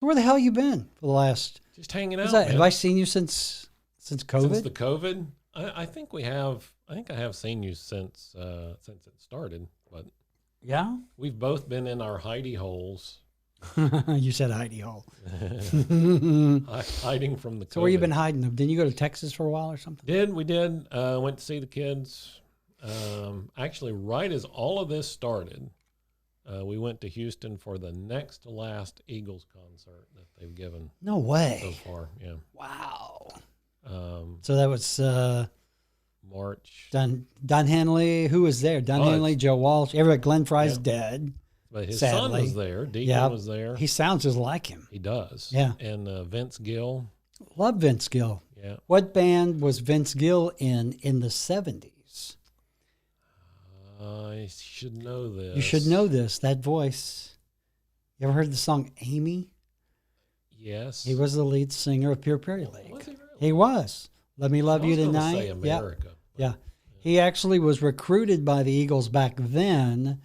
where the hell you been for the last? Just hanging out. Have I seen you since COVID? Since the COVID, I think we have. I think I have seen you since it started. But yeah, we've both been in our hidey holes. You said hidey hole. Hiding from the COVID. So where you been hiding? Didn't you go to Texas for a while or something? We did. Went to see the kids. Actually, right as all of this started, we went to Houston for the next to last Eagles concert that they've given. No way. So far, yeah. Wow. So that was March. Don Henley. Who was there? Don Henley, Joe Walsh. Everybody. Glenn Fry's dead. But his sadly. son was there. Deacon was there. He sounds just like him. He does. Yeah. And Vince Gill. Love Vince Gill. Yeah. What band was Vince Gill in the 70s? I should know this. You should know this. That voice. You ever heard the song Amy? Yes. He was the lead singer of Pure Prairie League. Was he really? He was. Let Me Love You Tonight. Say America. Yeah. He actually was recruited by the Eagles back then,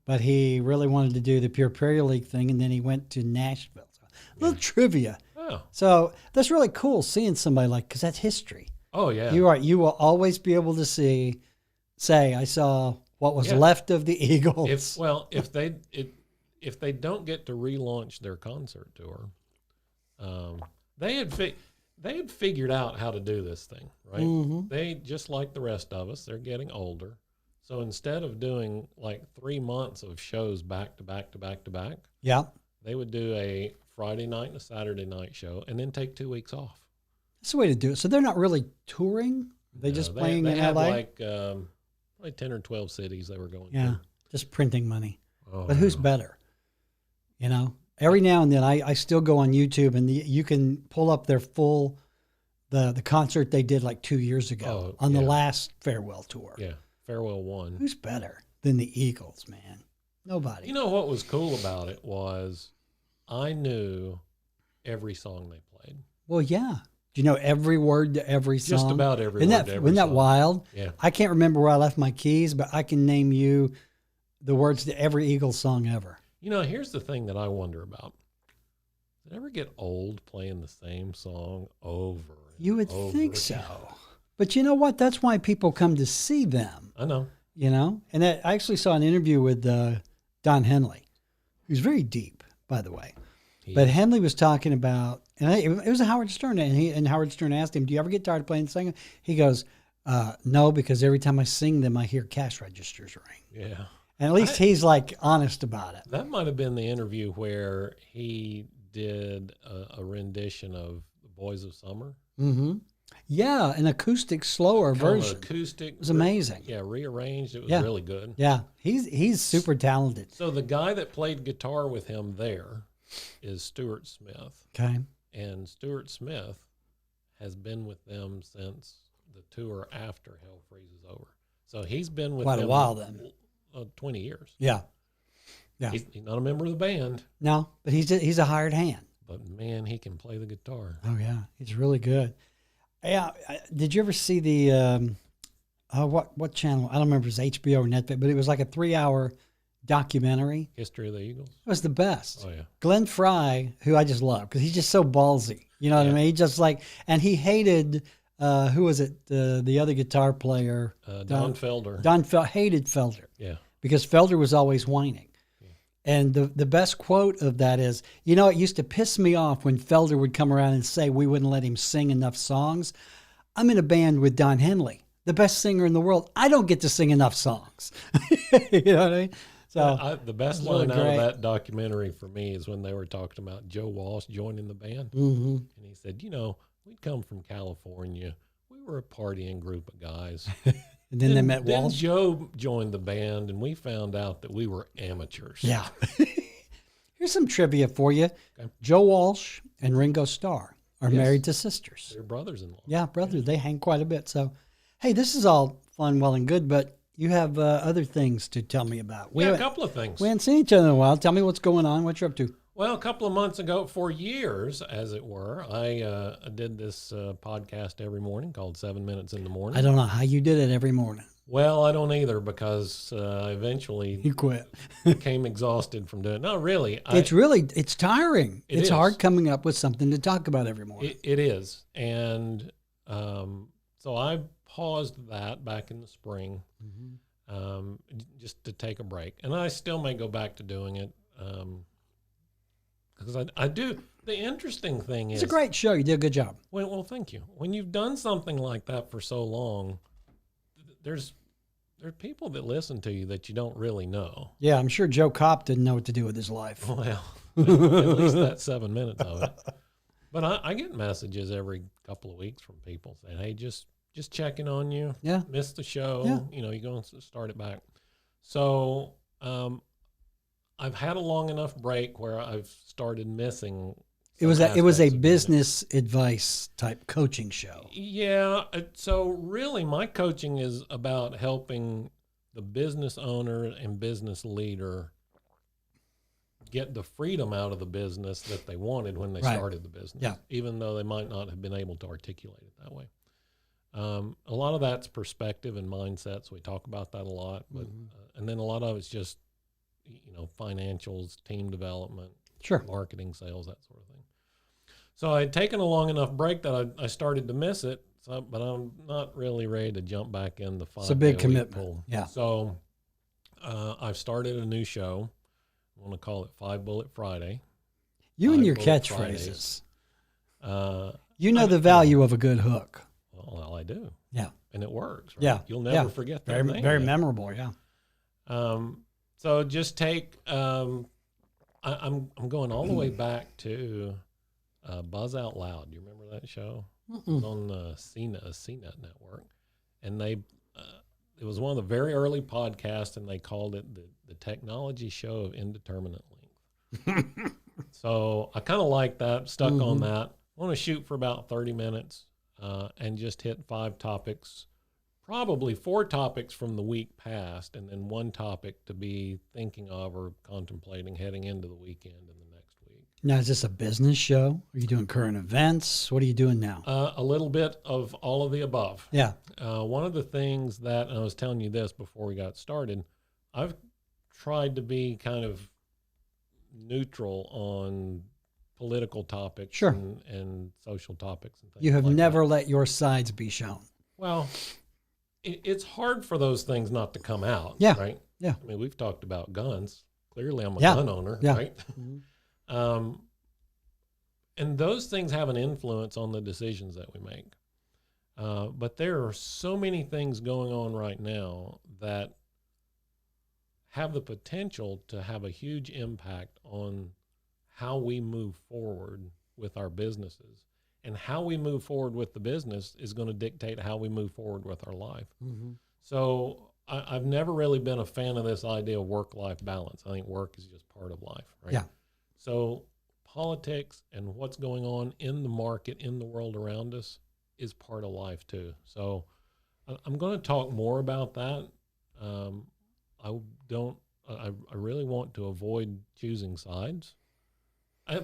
but he really wanted to do the Pure Prairie League thing, and then he went to Nashville. So, a little trivia. Oh. So that's really cool seeing somebody like, because that's history. Oh, yeah. You will always be able to say, I saw what was left of the Eagles. If they don't get to relaunch their concert tour, they had figured out how to do this thing, right? Mm-hmm. They, just like the rest of us, they're getting older. So instead of doing like 3 months of shows back to back to back to back, they would do a Friday night and a Saturday night show and then take 2 weeks off. That's the way to do it. So they're not really touring. They just playing in had LA? Like probably 10 or 12 cities they were going to. Yeah, just printing money. But who's better? You know, every now and then I still go on YouTube and you can pull up their full, the concert they did like 2 years ago on the last farewell tour. Yeah, Farewell 1. Who's better than the Eagles, man? Nobody. You know what was cool about it was I knew every song they played. Well, yeah. Do you know every word to every song? Just about every word to every song. Isn't that wild? Yeah. I can't remember where I left my keys, but I can name you the words to every Eagles song ever. You know, here's the thing that I wonder about. Does it ever get old playing the same song over and You would over think again? so. But you know what? That's why people come to see them. I know. You know? And I actually saw an interview with Don Henley, who's very deep, by the way. But Henley was talking about, and it was a Howard Stern, and Howard Stern asked him, do you ever get tired of playing the same? He goes, no, because every time I sing them, I hear cash registers ring. Yeah. And at least he's like honest about it. That might have been the interview where he did a rendition of The Boys of Summer. Mm-hmm. Yeah, an acoustic, slower version. Acoustic. It was amazing. Yeah, rearranged. It was really good. Yeah, he's super talented. So the guy that played guitar with him there is Stuart Smith. Okay. And Stuart Smith has been with them since the tour after Hell Freezes Over. So he's been with quite them a while then. 20 years. Yeah. Yeah. He's not a member of the band. No, but he's a hired hand. But man, he can play the guitar. Oh yeah, he's really good. Yeah. Did you ever see the what channel? I don't remember if it was HBO or Netflix, but it was like a 3-hour documentary. History of the Eagles. It was the best. Oh yeah. Glenn Fry, who I just love because he's just so ballsy. You know what I mean? He just and he hated who was it? The other guitar player, Don Felder. Hated Felder. Yeah. Because Felder was always whining. And the best quote of that is, you know, it used to piss me off when Felder would come around and say we wouldn't let him sing enough songs. I'm in a band with Don Henley, the best singer in the world. I don't get to sing enough songs. You know what I mean? So the best line out of that documentary for me is when they were talking about Joe Walsh joining the band. Mm-hmm. And he said, you know, we'd come from California. We were a partying group of guys. And then they met Then Walsh. Joe joined the band, and we found out that we were amateurs. Yeah. Here's some trivia for you. Okay. Joe Walsh and Ringo Starr are married to sisters. They're brothers-in-law. Yeah, brothers. They hang quite a bit. So, hey, this is all fun, well, and good, but you have other things to tell me about. A couple of things. We haven't seen each other in a while. Tell me what's going on. What you're up to. Well, a couple of months ago, for years, as it were, I did this podcast every morning called 7 Minutes in the Morning. I don't know how you did it every morning. Well, I don't either because eventually You quit. became exhausted from doing it. No, really. It's tiring. It It's is. hard coming up with something to talk about every morning. It is. And so I paused that back in the spring just to take a break. And I still may go back to doing it because I do. The interesting thing is... It's a great show. You did a good job. Well, thank you. When you've done something like that for so long, there's people that listen to you that you don't really know. Yeah, I'm sure Joe Kopp didn't know what to do with his life. Well, at least that 7 minutes of it. But I get messages every couple of weeks from people saying, "Hey, just checking on you. Yeah. Missed the show. Yeah. You're going to start it back." So I've had a long enough break where I've started missing. It was a business business advice type coaching show. Yeah. So really, my coaching is about helping the business owner and business leader get the freedom out of the business that they wanted when they started the business, even though they might not have been able to articulate it that way. A lot of that's perspective and mindset, so we talk about that a lot. But and then a lot of it's just financials, team development, marketing, sales, that sort of thing. So I had taken a long enough break that I started to miss it, but I'm not really ready to jump back in the 5 It's a big commitment. Pool. Yeah. So I've started a new show. I want to call it 5 Bullet Friday. You and your catchphrases. You know the value of a good hook. Well, I do. Yeah. And it works. Right? Yeah. You'll never forget that name. Very memorable, yeah. So just take, I'm going all the way back to Buzz Out Loud. Do you remember that show? It was on CNET network. And it was one of the very early podcasts, and they called it the Technology Show of Indeterminate Length. So I kind of like that, stuck on that. I want to shoot for about 30 minutes and just hit 5 topics, probably 4 topics from the week past, and then 1 topic to be thinking of or contemplating heading into the weekend and the next week. Now, is this a business show? Are you doing current events? What are you doing now? A little bit of all of the above. Yeah. One of the things that, and I was telling you this before we got started, I've tried to be kind of neutral on political topics and social topics and things. You have like never that. let your sides be shown. Well, it's hard for those things not to come out, right? Yeah. I mean, we've talked about guns. Clearly, I'm a gun owner, right? And those things have an influence on the decisions that we make. But there are so many things going on right now that have the potential to have a huge impact on how we move forward with our businesses. And how we move forward with the business is going to dictate how we move forward with our life. So I've never really been a fan of this idea of work-life balance. I think work is just part of life, right? Yeah. So politics and what's going on in the market, in the world around us, is part of life too. So I'm going to talk more about that. I really want to avoid choosing sides.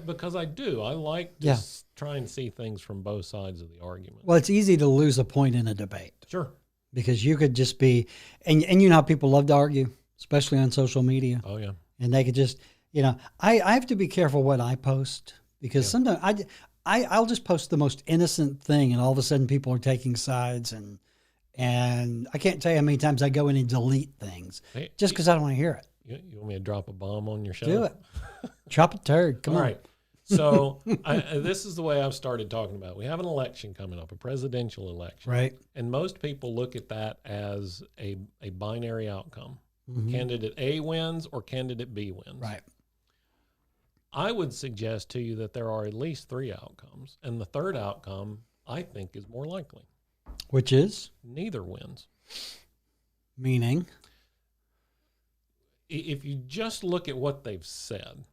Because I do. I like to try and see things from both sides of the argument. Well, it's easy to lose a point in a debate. Sure. Because you could just be, and you know how people love to argue, especially on social media. Oh, yeah. And they could just, I have to be careful what I post because sometimes I'll just post the most innocent thing and all of a sudden people are taking sides and I can't tell you how many times I go in and delete things just because I don't want to hear it. You want me to drop a bomb on your show? Do it. Drop a turd. Come on. All right. So this is the way I've started talking about it. We have an election coming up, a presidential election. Right. And most people look at that as a binary outcome. Candidate A wins or candidate B wins. Right. I would suggest to you that there are at least 3 outcomes. And the third outcome, I think, is more likely. Which is? Neither wins. Meaning? If you just look at what they've said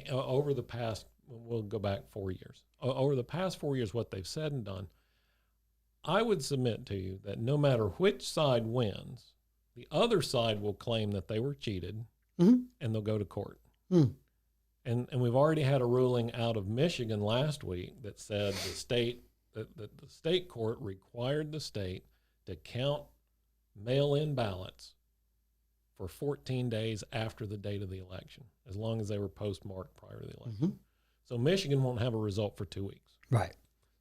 over the past, we'll go back 4 years. Over the past 4 years, what they've said and done, I would submit to you that no matter which side wins, the other side will claim that they were cheated and they'll go to court. And we've already had a ruling out of Michigan last week that said the state court required the state to count mail-in ballots for 14 days after the date of the election, as long as they were postmarked prior to the election. So Michigan won't have a result for 2 weeks. Right.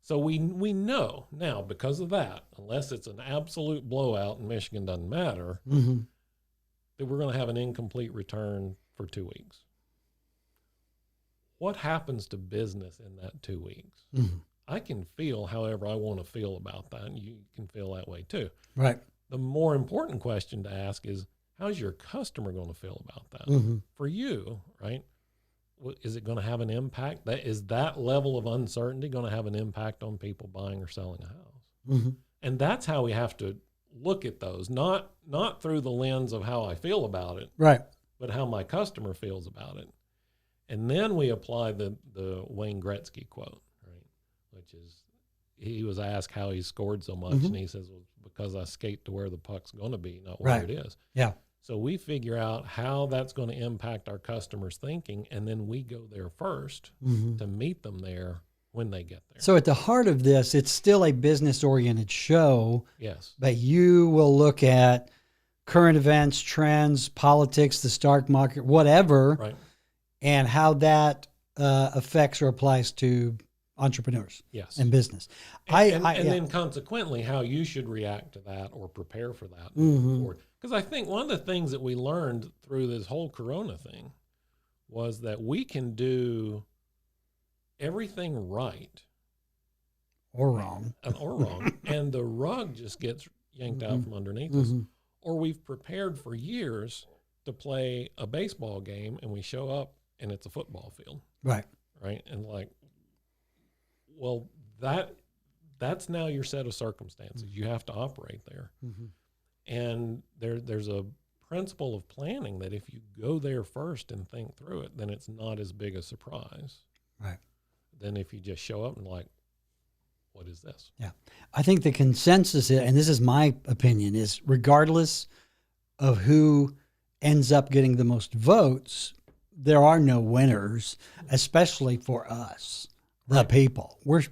So we know now, because of that, unless it's an absolute blowout and Michigan doesn't matter, that we're going to have an incomplete return for 2 weeks. What happens to business in that 2 weeks? I can feel however I want to feel about that, and you can feel that way too. Right. The more important question to ask is, how's your customer going to feel about that? For you, right? Is it going to have an impact? Is that level of uncertainty going to have an impact on people buying or selling a house? And that's how we have to look at those, not through the lens of how I feel about it, right, but how my customer feels about it. And then we apply the Wayne Gretzky quote, right? Which is, he was asked how he scored so much, and he says, well, because I skate to where the puck's going to be, not where it is. Yeah. So we figure out how that's going to impact our customers' thinking, and then we go there first to meet them there when they get there. So at the heart of this, it's still a business-oriented show. Yes. But you will look at current events, trends, politics, the stock market, whatever, Right. and how that affects or applies to entrepreneurs Yes. and business. And then consequently, how you should react to that or prepare for that moving forward. Because I think one of the things that we learned through this whole Corona thing was that we can do everything right or wrong, and the rug just gets yanked out from underneath us. Or we've prepared for years to play a baseball game, and we show up and it's a football field. Right. Right. And like, well, that's now your set of circumstances. You have to operate there. And there's a principle of planning that if you go there first and think through it, then it's not as big a surprise. Right. Than if you just show up and like, what is this? Yeah. I think the consensus, and this is my opinion, is regardless of who ends up getting the most votes, there are no winners, especially for us, the people. We're,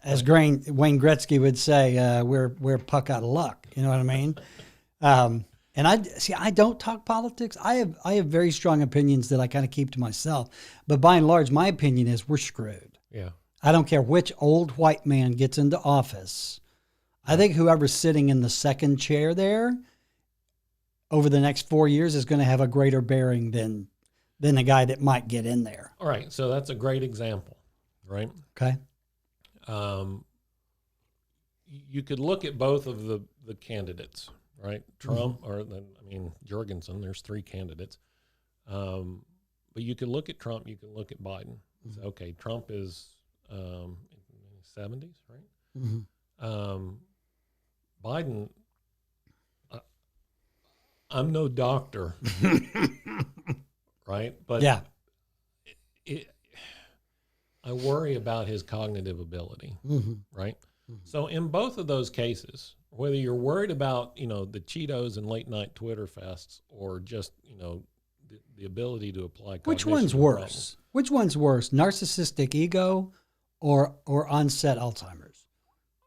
as Wayne Gretzky would say, we're puck out of luck. You know what I mean? And I don't talk politics. I have very strong opinions that I kind of keep to myself. But by and large, my opinion is we're screwed. Yeah. I don't care which old white man gets into office. I think whoever's sitting in the second chair there over the next 4 years is going to have a greater bearing than the guy that might get in there. All right. So that's a great example, right? Okay. You could look at both of the candidates, right? Trump Jorgensen, there's three candidates. But you could look at Trump, you can look at Biden. So, okay, Trump is in his 70s, right? Biden, I'm no doctor, right? But yeah, I worry about his cognitive ability, right? So in both of those cases, whether you're worried about, the Cheetos and late night Twitter fests or just, the ability to apply cognition. Which one's worse? Which one's worse, narcissistic ego or onset Alzheimer's?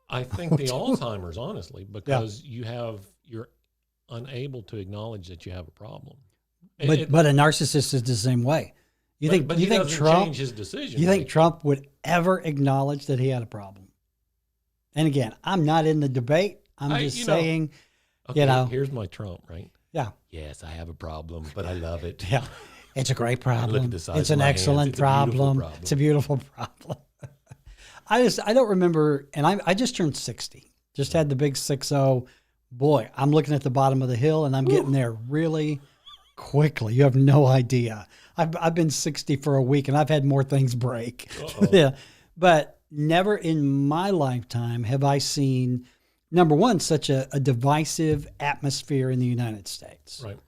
I think the Alzheimer's, honestly, because you're unable to acknowledge that you have a problem. But a narcissist is the same way. You think Trump change his decision? You think Trump would ever acknowledge that he had a problem? And again, I'm not in the debate. I'm just saying, okay, here's my Trump, right? Yeah. Yes, I have a problem, but I love it. Yeah. It's a great problem. Look at the size It's of an my excellent hands. It's a beautiful problem. problem. It's a beautiful problem. I don't remember, and I just turned 60. Just had the big 6-0. Boy, I'm looking at the bottom of the hill, and I'm getting there really quickly. You have no idea. I've been 60 for a week, and I've had more things break. Yeah, but never in my lifetime have I seen, number one, such a divisive atmosphere in the United States. Right.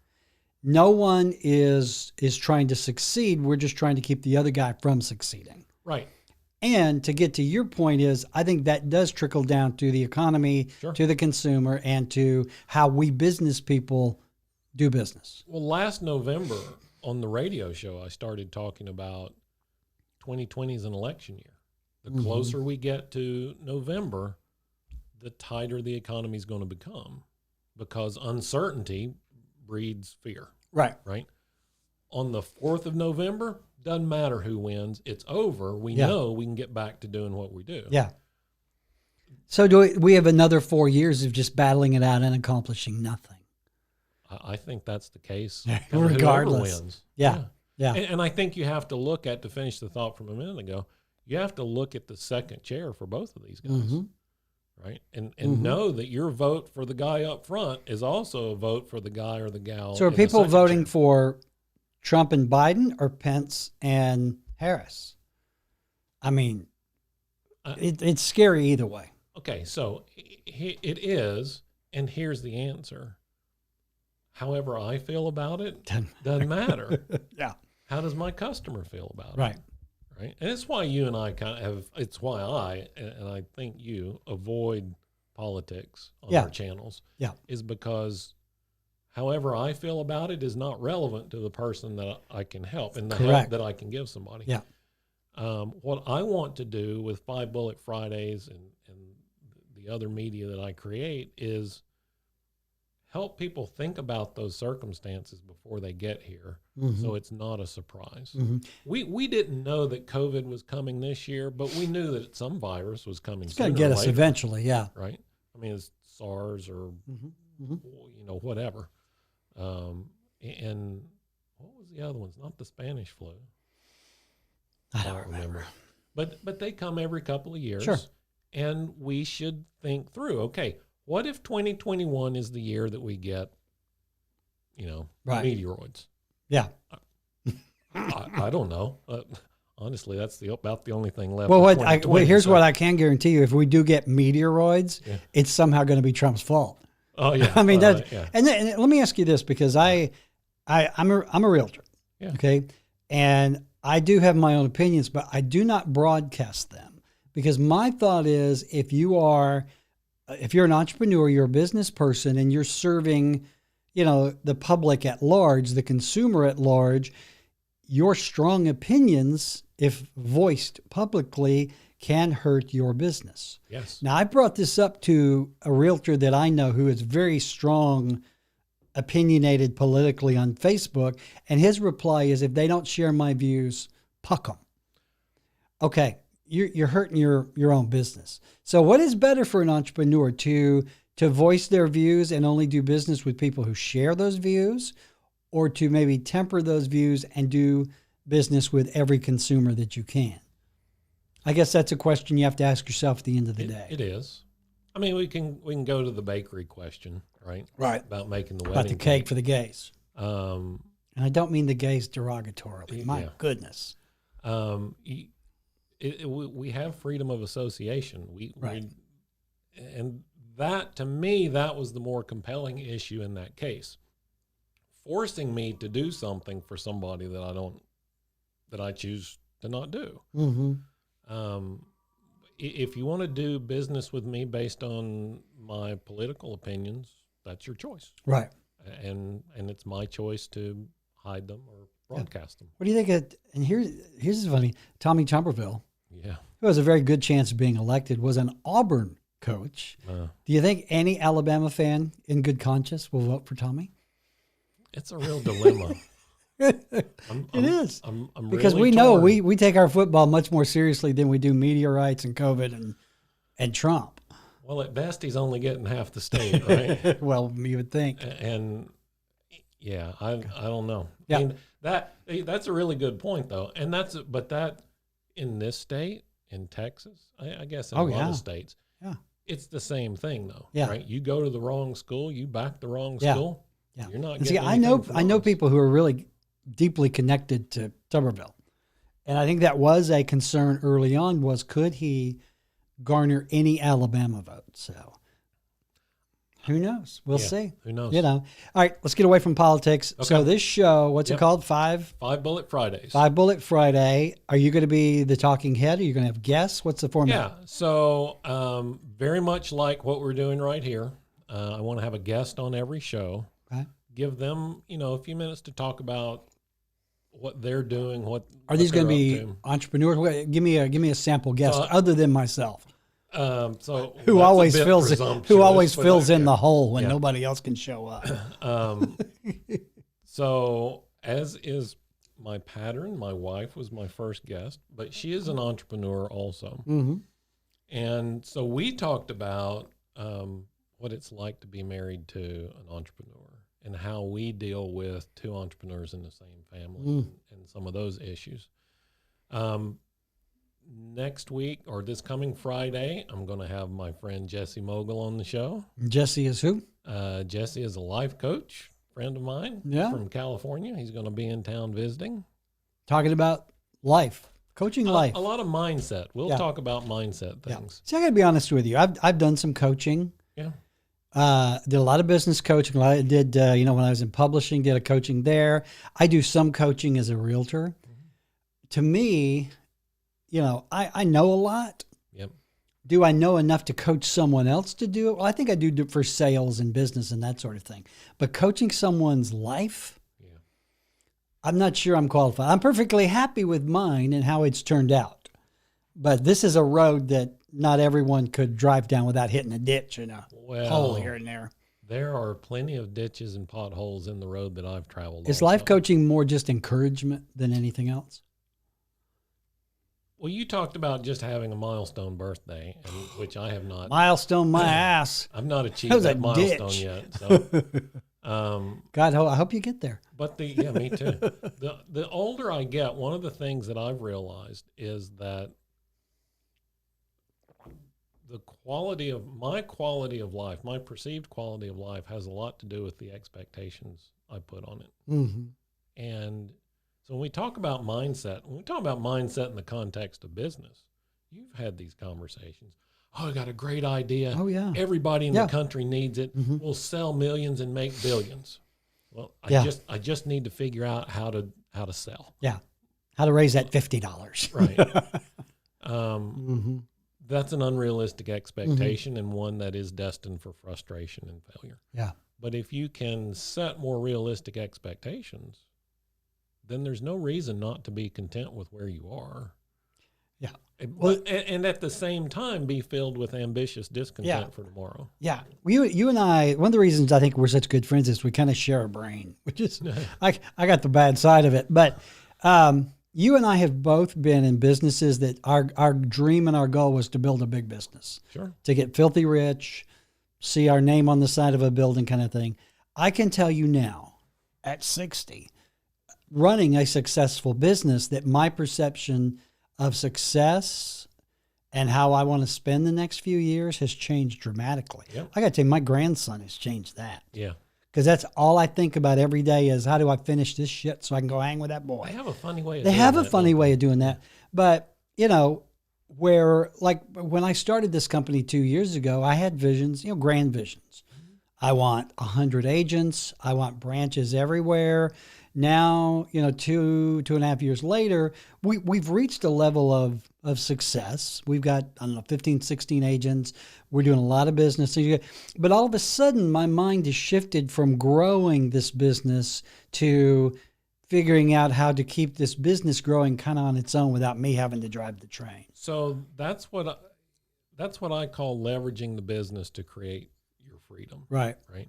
No one is trying to succeed. We're just trying to keep the other guy from succeeding. Right. And to get to your point is, I think that does trickle down to the economy, Sure. to the consumer, and to how we business people do business. Well, last November on the radio show, I started talking about 2020 is an election year. The closer we get to November, the tighter the economy is going to become. because uncertainty breeds fear. Right. Right. On the 4th of November, doesn't matter who wins. It's over. We Yeah. know we can get back to doing what we do. Yeah. So do we have another 4 years of just battling it out and accomplishing nothing? I think that's the case. Regardless. Whoever wins. Yeah. Yeah. And I think you have to look at, to finish the thought from a minute ago, you have to look at the second chair for both of these guys. Mm-hmm. Right. And know that your vote for the guy up front is also a vote for the guy or the gal. So are in the people second voting chair. for Trump and Biden or Pence and Harris? I mean, it's scary either way. Okay, so it is, and here's the answer. However I feel about it doesn't matter. Yeah. How does my customer feel about Right. it? Right. And it's why you and I kind of have, it's why I, and I think you avoid politics on Yeah. our channels. Yeah. Is because however I feel about it is not relevant to the person that I can help and the help Correct. that I can give somebody. Yeah. What I want to do with 5 Bullet Fridays and the other media that I create is help people think about those circumstances before they get here, so it's not a surprise. Mm-hmm. We didn't know that COVID was coming this year, but we knew that some virus was coming. It's going to get us eventually, yeah. Right? I mean, it's SARS or whatever. And what was the other ones? Not the Spanish flu. I don't remember. But they come every couple of years. Sure. And we should think through, okay, what if 2021 is the year that we get, Right. meteoroids? Yeah. I don't know. Honestly, that's about the only thing left. Well, of here's what I can guarantee you: if we do get meteoroids, it's somehow going to be Trump's fault. Oh yeah. I mean yeah. and let me ask you this, because I'm a realtor, Yeah. okay, and I do have my own opinions, but I do not broadcast them, because my thought is if you're an entrepreneur, you're a business person, and you're serving, the public at large, the consumer at large, your strong opinions, if voiced publicly, can hurt your business. Yes. Now, I brought this up to a realtor that I know who is very strong, opinionated politically on Facebook, and his reply is, if they don't share my views, puck them. Okay, you're hurting your own business. So what is better for an entrepreneur, to voice their views and only do business with people who share those views, or to maybe temper those views and do business with every consumer that you can? I guess that's a question you have to ask yourself at the end of the day. It is. I mean, we can go to the bakery question, right? Right. About making the wedding About the cake for the gays. Um, And I don't mean the gays derogatorily. My Yeah. goodness. we have freedom of association. Right. And that, to me, that was the more compelling issue in that case. Forcing me to do something for somebody that I choose to not do. Mm-hmm. If you want to do business with me based on my political opinions, that's your choice. Right. And it's my choice to hide them or broadcast them. What do you think? And here's funny. Tommy Tuberville, Yeah. who has a very good chance of being elected, was an Auburn coach. Do you think any Alabama fan in good conscience will vote for Tommy? It's a real dilemma. It is. I'm because really we know torn. we take our football much more seriously than we do meteorites and COVID and Trump. Well, at best, he's only getting half the state, right? Well, you would think. And yeah, I don't know. Yeah. I mean, that's a really good point, though. And but that in this state, in Texas, I guess in a lot of states, it's the same thing, though. Yeah. Right? You go to the wrong school, you back the wrong Yeah. school. Yeah. You're not. See, Getting I know anything from us. people who are really deeply connected to Tuberville, and I think that was a concern early on. Was could he garner any Alabama votes? So who knows? We'll see. Who knows? All right, let's get away from politics. Okay. So this show, what's it called? Five Bullet Fridays. 5 Bullet Friday. Are you going to be the talking head? Are you going to have guests? What's the format? Yeah. So very much like what we're doing right here. I want to have a guest on every show. Okay. Give them, a few minutes to talk about what they're doing. Are these going to be entrepreneurs? Give me a sample guest other than myself. So who that's always a bit fills presumptuous, but in the hole when Yeah. nobody else can show up. So as is my pattern, my wife was my first guest, but she is an entrepreneur also. Mm-hmm. And so we talked about what it's like to be married to an entrepreneur and how we deal with two entrepreneurs in the same family and some of those issues. Next week or this coming Friday, I'm going to have my friend Jesse Mogul on the show. Jesse is who? Jesse is a life coach, friend of mine from California. He's going to be in town visiting. Talking about life, coaching life. A lot of mindset. We'll talk about mindset things. See, I got to be honest with you. I've done some coaching. Yeah. Did a lot of business coaching. I did, when I was in publishing, did a coaching there. I do some coaching as a realtor. To me, I know a lot. Yep. Do I know enough to coach someone else to do it? Well, I think I do for sales and business and that sort of thing. But coaching someone's life, I'm not sure I'm qualified. I'm perfectly happy with mine and how it's turned out. But this is a road that not everyone could drive down without hitting a ditch and a hole here and there. There are plenty of ditches and potholes in the road that I've traveled. Is life coaching more just encouragement than anything else? Well, you talked about just having a milestone birthday, which I have not. Milestone my ass. I've not achieved that milestone yet. So, God, I hope you get there. But me too. The older I get, one of the things that I've realized is that the quality of life, my perceived quality of life, has a lot to do with the expectations I put on it. Mm-hmm. And so when we talk about mindset in the context of business, you've had these conversations. Oh, I got a great idea. Oh, yeah. Everybody in the country needs it. Mm-hmm. We'll sell millions and make billions. Well, I just need to figure out how to sell. Yeah. How to raise that $50. Right. That's an unrealistic expectation and one that is destined for frustration and failure. Yeah. But if you can set more realistic expectations, then there's no reason not to be content with where you are. Yeah. And at the same time, be filled with ambitious discontent for tomorrow. Yeah. You and I, one of the reasons I think we're such good friends is we kind of share a brain, which is, I got the bad side of it. But you and I have both been in businesses that our dream and our goal was to build a big business. Sure. To get filthy rich, see our name on the side of a building kind of thing. I can tell you now, at 60, running a successful business, that my perception of success and how I want to spend the next few years has changed dramatically. Yep. I got to tell you, my grandson has changed that. Yeah. Because that's all I think about every day is how do I finish this shit so I can go hang with that boy. They have a funny way of doing that. But, where like when I started this company 2 years ago, I had visions, grand visions. I want 100 agents. I want branches everywhere. Now, 2.5 years later, we've reached a level of success. We've got, 15, 16 agents. We're doing a lot of business. But all of a sudden, my mind has shifted from growing this business to figuring out how to keep this business growing kind of on its own without me having to drive the train. So that's what I call leveraging the business to create your freedom. Right. Right.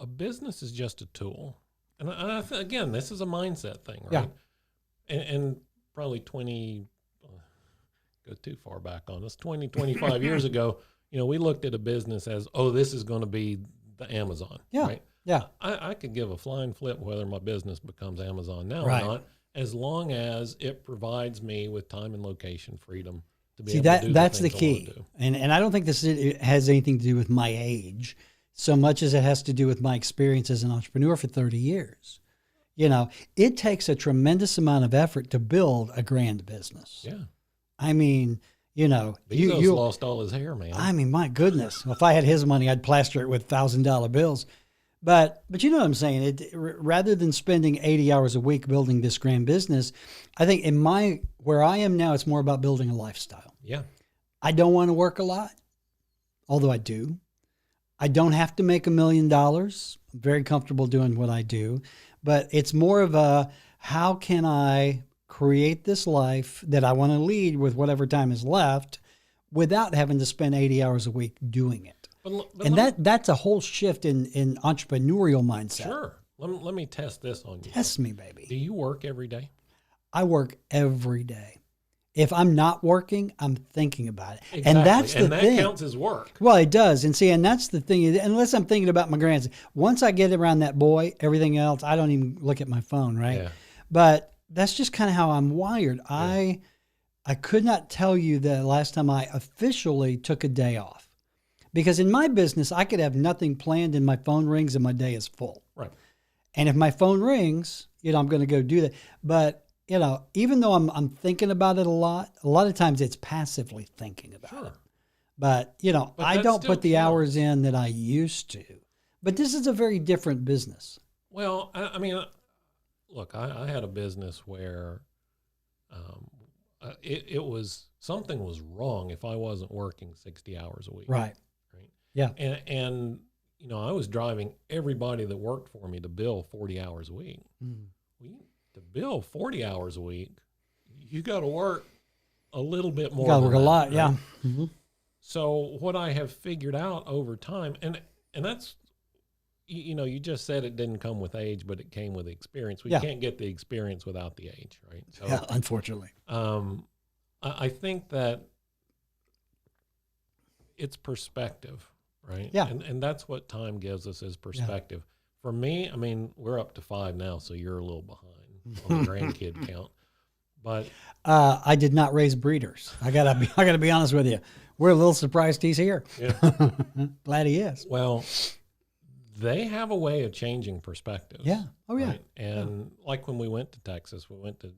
A business is just a tool. And again, this is a mindset thing, right? Yeah. And probably go too far back on us, 20, 25 years ago, we looked at a business as, this is going to be the Amazon, right? Yeah. I could give a flying flip whether my business becomes Amazon now Right. or not, as long as it provides me with time and location freedom to be See, able to do that's the things I key. wanna do. And I don't think it has anything to do with my age so much as it has to do with my experience as an entrepreneur for 30 years. It takes a tremendous amount of effort to build a grand business. Yeah. I mean, Bezos lost all his hair, man. I mean, my goodness. Well, if I had his money, I'd plaster it with $1,000 bills. But you know what I'm saying? Rather than spending 80 hours a week building this grand business, I think where I am now, it's more about building a lifestyle. Yeah. I don't want to work a lot, although I do. I don't have to make $1 million. I'm very comfortable doing what I do, but it's more of how can I create this life that I want to lead with whatever time is left without having to spend 80 hours a week doing it. And that's a whole shift in entrepreneurial mindset. Sure. Let me test this on you. Test me, baby. Do you work every day? I work every day. If I'm not working, I'm thinking about it. Exactly. And that's the thing. That counts as work. Well, it does. And see, and that's the thing. Unless I'm thinking about my grandson. Once I get around that boy, everything else, I don't even look at my phone, right? Yeah. But that's just kind of how I'm wired. Yeah. I could not tell you the last time I officially took a day off. Because in my business, I could have nothing planned and my phone rings and my day is full. Right. And if my phone rings, I'm going to go do that. But even though I'm thinking about it a lot of times it's passively thinking about it. But, I don't put the hours in that I used to. But this is a very different business. Well, I mean, look, I had a business where something was wrong if I wasn't working 60 hours a week. Right. Yeah. And I was driving everybody that worked for me to bill 40 hours a week. Mm. To bill 40 hours a week, you got to work a little bit more. You got to work a lot, right? yeah. Mm-hmm. So what I have figured out over time, and that's, you just said it didn't come with age, but it came with experience. We can't get the experience without the age, right? So, yeah, unfortunately. I think that it's perspective, right? Yeah. And that's what time gives us is perspective. Yeah. For me, I mean, we're up to 5 now, so you're a little behind on the grandkid count. But I did not raise breeders. I gotta be honest with you. We're a little surprised he's here. Yeah. Glad he is. Well, they have a way of changing perspectives. Yeah. Oh yeah. Right? And like when we went to Texas, we went to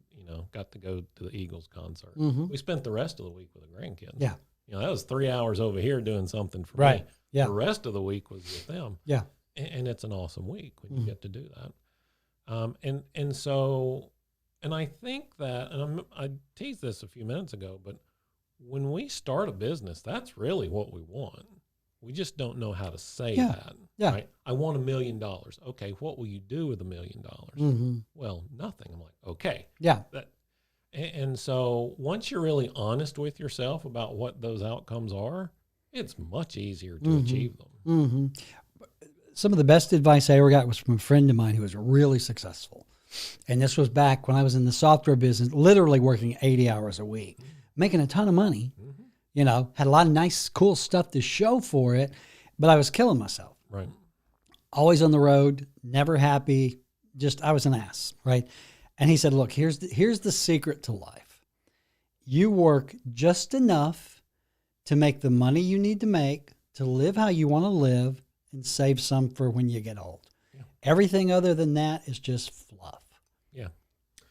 got to go to the Eagles concert. Mm-hmm. We spent the rest of the week with the grandkids. Yeah. That was 3 hours over here doing something for me. Yeah. The rest of the week was with them. Yeah. And it's an awesome week when you get to do that. And I think that, and I teased this a few minutes ago, but when we start a business, that's really what we want. We just don't know how to say that. Yeah. Right? I want $1 million. Okay, what will you do with $1 million? Mm-hmm. Well, nothing. I'm like, okay. Yeah. And so once you're really honest with yourself about what those outcomes are, it's much easier to achieve them. Mm-hmm. Some of the best advice I ever got was from a friend of mine who was really successful. And this was back when I was in the software business, literally working 80 hours a week, making a ton of money, had a lot of nice, cool stuff to show for it, but I was killing myself. Right. Always on the road, never happy, I was an ass, right? And he said, look, here's the secret to life. You work just enough to make the money you need to make, to live how you want to live, and save some for when you get old. Yeah. Everything other than that is just fluff. Yeah.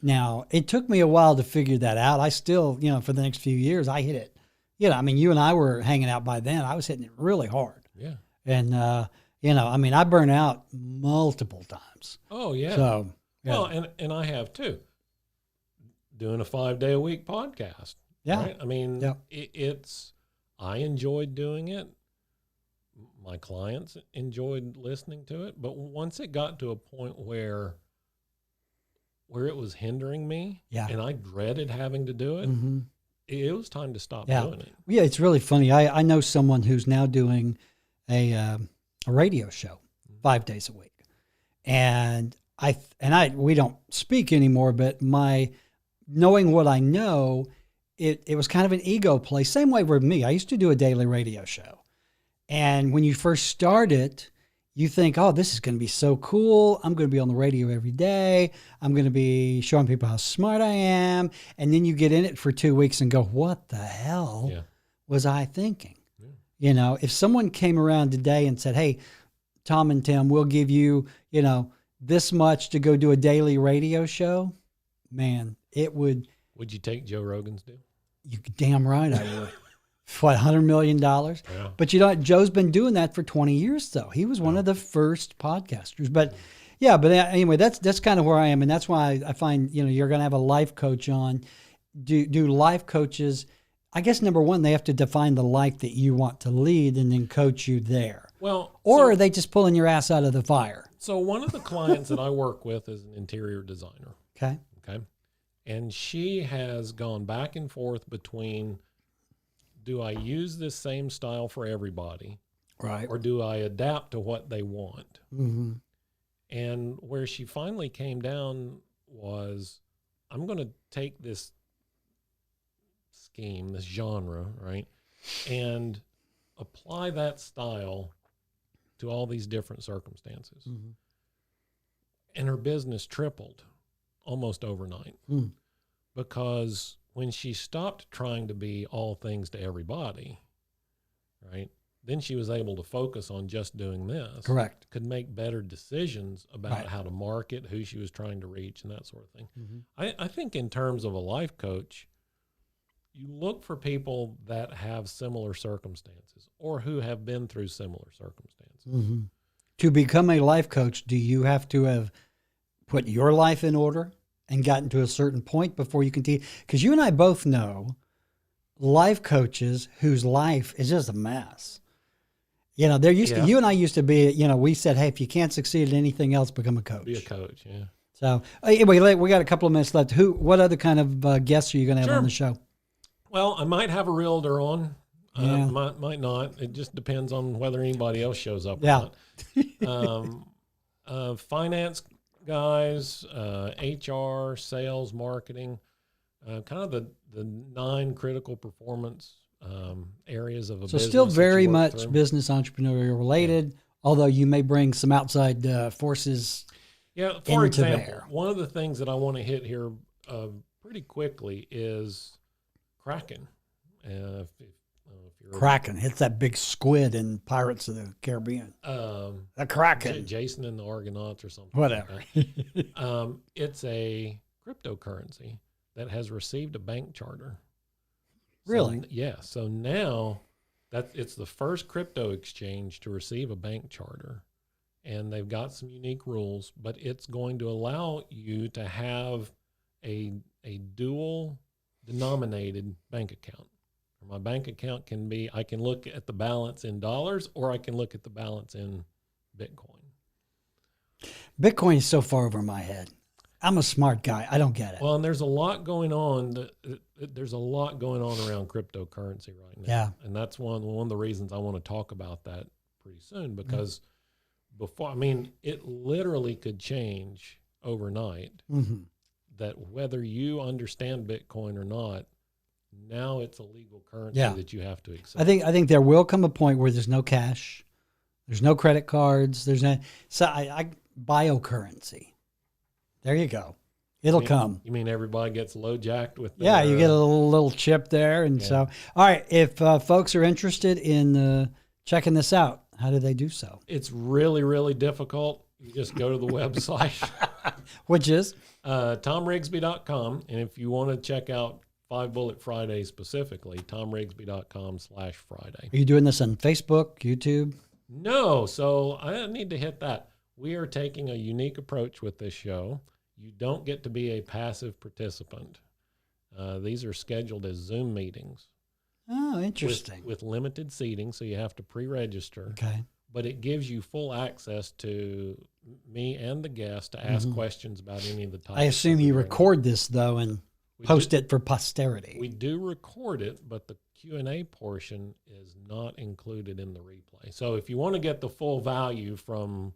Now, it took me a while to figure that out. I still, for the next few years, I hit it. You and I were hanging out by then. I was hitting it really hard. Yeah. And, I burned out multiple times. Oh, yeah. So, yeah. Well, and I have too. Doing a 5-day-a-week podcast. Yeah. Right? I mean, I enjoyed doing it. My clients enjoyed listening to it, but once it got to a point where it was hindering me, and I dreaded having to do it, it was time to stop doing it. Yeah, it's really funny. I know someone who's now doing a radio show 5 days a week, and we don't speak anymore. But knowing what I know, it was kind of an ego play. Same way with me. I used to do a daily radio show. And when you first start it, you think, oh, this is going to be so cool. I'm going to be on the radio every day. I'm going to be showing people how smart I am. And then you get in it for 2 weeks and go, what the hell was I thinking? Yeah. If someone came around today and said, hey, Thom and Tim, we'll give you, this much to go do a daily radio show, man, it would. Would you take Joe Rogan's deal? You damn right I would. What, $100 million? Yeah. But Joe's been doing that for 20 years, though. He was one of the first podcasters. But anyway, that's kind of where I am. And that's why I find, you're going to have a life coach on. Do life coaches, I guess, number one, they have to define the life that you want to lead and then coach you there. Well, or are they just pulling your ass out of the fire? So one of the clients that I work with is an interior designer. Okay. And she has gone back and forth between, do I use this same style for everybody? Right. Or do I adapt to what they want? Mm-hmm. And where she finally came down was, I'm going to take this scheme, this genre, right, and apply that style to all these different circumstances. Mm-hmm. And her business tripled almost overnight. Mm. Because when she stopped trying to be all things to everybody, right, then she was able to focus on just doing this. Correct. Could make better decisions about Right. how to market, who she was trying to reach, and that sort of thing. Mm-hmm. I think in terms of a life coach, you look for people that have similar circumstances or who have been through similar circumstances. Mm-hmm. To become a life coach, do you have to have put your life in order and gotten to a certain point before you can teach? Because you and I both know life coaches whose life is just a mess. You know, there used to, you and I used to be, you know, we said, hey, if you can't succeed at anything else, become a coach. Be a coach, yeah. So anyway, we got a couple of minutes left. What other kind of guests are you going to have on the show? Well, I might have a realtor on. Yeah. Might not. It just depends on whether anybody else shows up Yeah. or not. Finance guys, HR, sales, marketing, kind of the 9 critical performance areas of a business. So still very much through. business entrepreneurial related, although you may bring some outside forces. Yeah, for into example, there. one of the things that I want to hit here pretty quickly is Kraken. If you're Kraken hits that big squid in Pirates of the Caribbean. The Kraken. Jason and the Argonauts or something. Whatever. Like that. It's a cryptocurrency that has received a bank charter. Really? So, yeah. So now it's the first crypto exchange to receive a bank charter. And they've got some unique rules, but it's going to allow you to have a dual denominated bank account. My bank account can be, I can look at the balance in dollars or I can look at the balance in Bitcoin. Bitcoin is so far over my head. I'm a smart guy. I don't get it. Well, and there's a lot going on. There's a lot going on around cryptocurrency right now. Yeah. And that's one of the reasons I want to talk about that pretty soon, because before, I mean, it literally could change overnight. Mm-hmm. That whether you understand Bitcoin or not, now it's a legal currency that you have to accept. I think there will come a point where there's no cash, there's no credit cards, there's no biocurrency. There you go. It'll come. You mean everybody gets low jacked with you get a little chip there. And so, all right, if folks are interested in checking this out, how do they do so? It's really, really difficult. You just go to the website. Which is? ThomRigsby.com. And if you want to check out 5 Bullet Friday specifically, ThomRigsby.com/Friday. Are you doing this on Facebook, YouTube? No. So I need to hit that. We are taking a unique approach with this show. You don't get to be a passive participant. These are scheduled as Zoom meetings. Oh, interesting. With limited seating, so you have to pre-register. Okay. But it gives you full access to me and the guest to ask questions about any of the topics. I assume you record this, though, and post it for posterity. We do record it, but the Q&A portion is not included in the replay. So if you want to get the full value from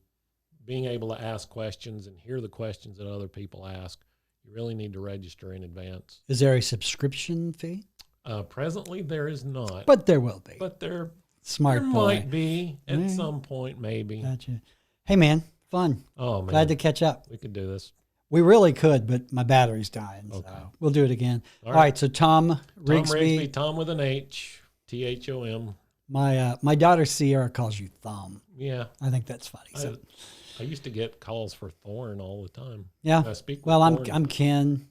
being able to ask questions and hear the questions that other people ask, you really need to register in advance. Is there a subscription fee? Presently, there is not. But there will be. But there might be at some point, maybe. Gotcha. Hey, man, fun. Oh, man. Glad to catch up. We could do this. We really could, but my battery's dying. Okay. So we'll do it again. All right. So Thom Rigsby. Thom Rigsby, Thom with an H, Thom. My daughter Sierra calls you Thom. Yeah. I think that's funny. So I used to get calls for Thorn all the time. yeah. Well, Thorn. I'm Ken,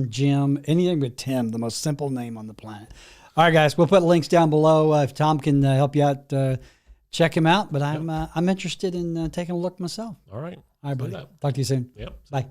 Jim, anything but Tim, the most simple name on the planet. All right, guys, we'll put links down below if Thom can help you out. Check him out. But I'm interested in taking a look myself. All right. All right, buddy. Talk to you soon. Yep. Bye.